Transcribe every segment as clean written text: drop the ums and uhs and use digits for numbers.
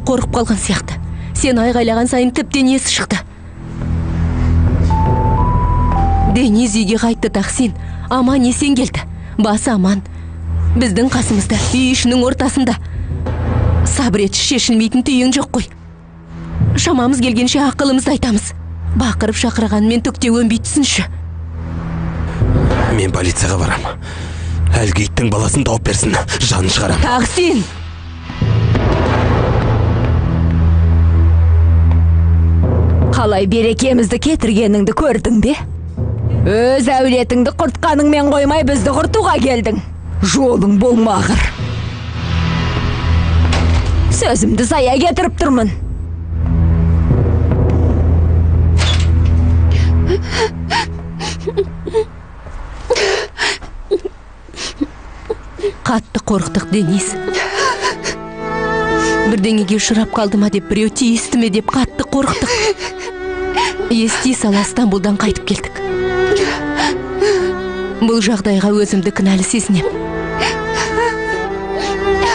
қорқып қалған сияқты. Сен айғайлаған сайын тіптен есі шықты. Дениз үйге қайтты Тахсин. Аман есен келді. Басы аман. Біздің қасымызда, үй ішінің ортасында. Сабыр етші, шешілмейтін түйін жоқ қой. Шамамыз келгенше ақылымызды айтамыз. Бақырып шақырғанмен түкте өнбей түсінші. Мен полицияға барам. Әлгі иттің баласын тауып берсін, жанын шығарам. Тахсин! Қалай берекемізді кетіргеніңді көрдің бе? Өз әулетіңді құртқаныңмен қоймай бізді құртуға келдің. Жолың болмағыр. Сөзімді зая кетіріп тұрмын. Қатты қорықтық, Дениз. Бірдеңеге ұшырап қалды ма деп, біреу тиісті ме деп қатты қорықтық. Ести сала Стамбулдан қайтып келдік. Бұл жағдайға өзімді кінәлі сезінем.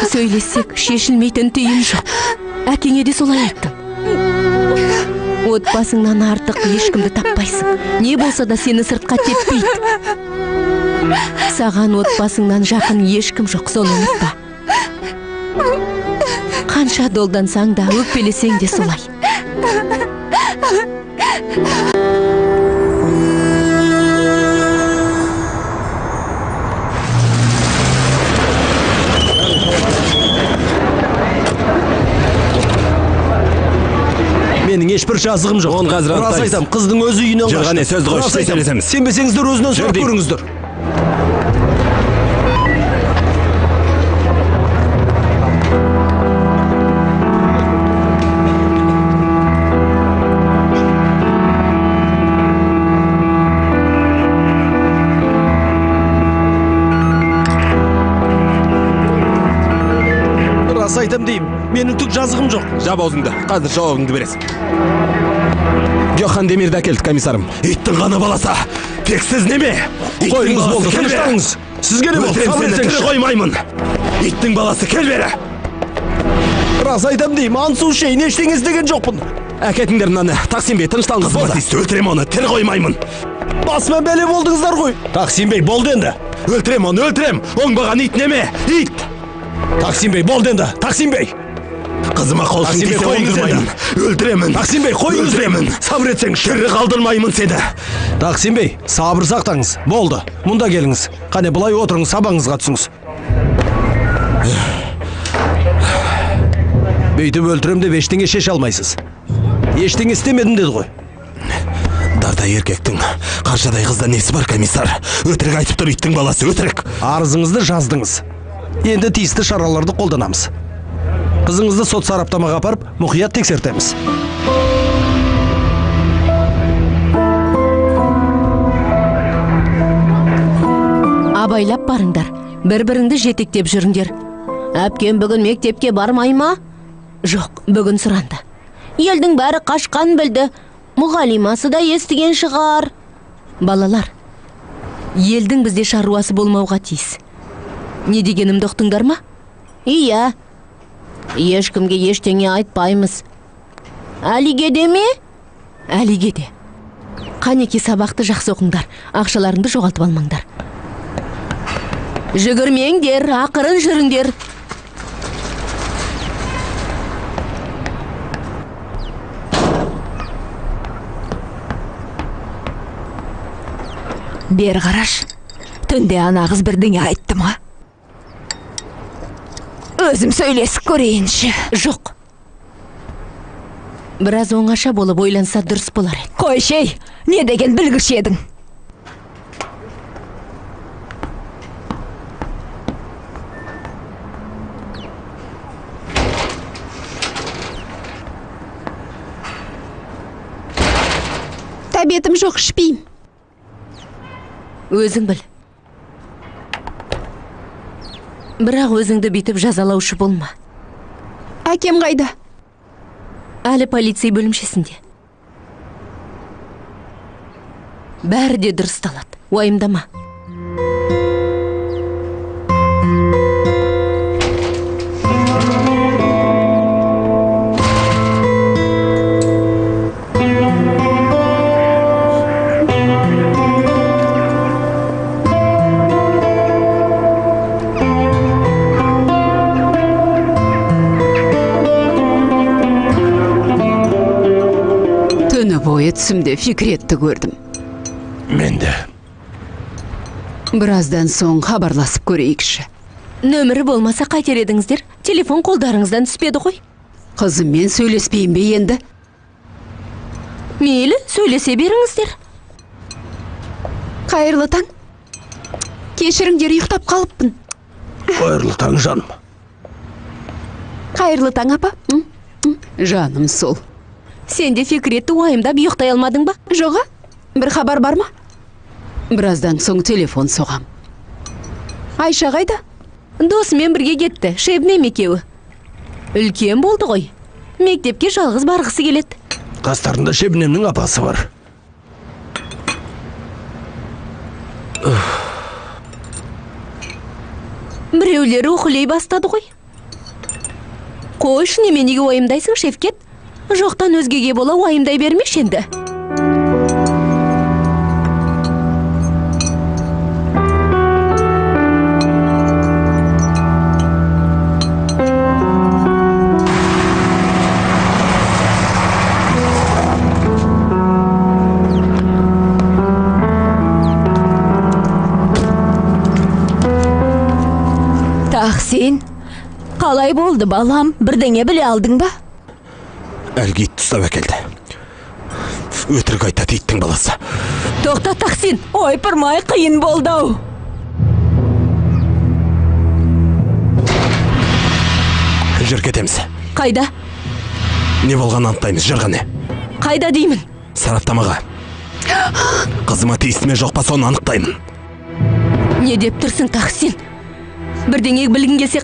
Сөйлессек, шешілмейтін түйін жоқ. Әкеңе де солай айттым. Отбасыңнан артық ешкімді таппайсың. Не болса да сені сыртқа теппейді. Саған отбасыңнан жақын ешкім жоқ, соны ұмытпа. Қанша долдансаң да, өкпелесең де солай. Менің ешбір жазығым жоқ. Оны қазір рас айтам, қыздың өз үйінен қашты. Жүрғане сөзді қойшы, сөйлесеміз. Сенбесеңіздер өзінен сұрап көріңіздер. Рас айтам дейім, менің түк жазығым жоқ. Жап аузыңды, қазір жауабыңды бересің. Жохан Демирді әкелді, комиссарым. Иттің ғана баласы, тексіз неме? Қойыңыз болды, тыныштаңыз. Сізге не болды? Өлтірем сені, тірі қоймаймын. Иттің баласы, кел бері. Рас айтам дейім, ансу шейін ештеңе іздеген жоқпын. Әкетіңдер мынаны, Тахсин бей, тынышталыңыз болды. Өлтірем оны, тірі қоймаймын. Басымен бәле болдыңыздар ғой. Тахсин бей, болды енді. Өлтірем оны, өлтірем. Оңбаған ит неме? Ит! Тахсин бей, болды енді. Тахсин бей. Қызыма қолсын тисе оңдырмаймын. Өлтіремін. Тахсин бей, қойыңыз. Өлтіремін. Сабыр етсең, шыры қалдырмаймын сені. Тахсин бей, сабыр сақтаңыз. Болды. Мұнда келіңіз. Қане бұлай отырыңыз, сабаңызға түсіңіз. Бейтіп өлтірем деп ештеңе шеше алмайсыз. Ештеңе істемедім деді ғой. Дарда еркектің қаршадай қызда несі бар, комиссар? Өтірік айтып тұр, иттің баласы, өтірік. Арызыңызды жаздыңыз. Енді тиісті шараларды қолданамыз. Қызыңызды сот сараптамаға апарып, мұқият тексертеміз. Абайлап барыңдар, бір-біріңді жетектеп жүріңдер. Әпкем бүгін мектепке бармай ма? Жоқ, бүгін сұранды. Елдің бәрі қашқан білді. Мұғалимасы да естіген шығар. Балалар, елдің бізде шаруасы болмауға тиіс. Не дегенімді ұқтыңдар ма? Иә. Ешкімге ештеңе айтпаймыз. Әлиге де ме? Әлиге де. Қанеке сабақты жақсы оқыңдар. Ақшаларыңды жоғалтып алмаңдар. Жүгірмеңдер, ақырын жүріңдер. Бер қараш. Түнде ана қыз бірдеңе айтты ма? Өзім сөйлесіп көрейінші. Жоқ. Біраз оңаша болып ойланса дұрыс болар еді. Қой шей, не деген білгіш едің? Тәбетім жоқ, ішпейм. Өзің біл. Бірақ өзіңді бүйтіп жазалаушы болма. Әкем қайда? Әлі полиция бөлімшесінде. Бәрі де дұрысталады, уайымдама. бойы түсімде Фикретті көрдім. Мен де. Біраздан соң хабарласып көрейікші. Нөмірі болмаса қайтер едіңіздер? Телефон қолдарыңыздан түспеді ғой. Қызыммен сөйлеспейін бе енді? Мейлі, сөйлесе беріңіздер. Қайырлы таң. Кешіріңдер, ұйықтап қалыппын. Қайырлы таң, жаным. Қайырлы таң, апа. Жаным сол. Сен де Фикретті уайымдап ұйықтай алмадың ба? Жоға, бір хабар бар ма? Біраздан соң телефон соғам. Айша қайда? Досымен бірге кетті, Шебнем екеуі. Үлкен болды ғой. Мектепке жалғыз барғысы келеді. Қастарында Шебнемнің апасы бар. Біреулері ұқылей бастады ғой. Қойш, неменеге уайымдайсың, Шевкет? Жоқтан өзгеге бола уайымдай бермеш енді. Тақсин, Қалай болды, балам? Бірдеңе біле алдың ба? Әлгі ит ұстап әкелді. Өтірік айтады иттің баласы. Тоқта, Тақсин, ойпырмай қиын болды-ау. Жүр кетеміз. Қайда? Не болған анықтаймыз, жүр ғане. Қайда деймін? Сараптамаға. Қызыма тиісті ме жоқ па, соны анықтаймын. Не деп тұрсың, Тақсин? Бірдеңе білгің келсе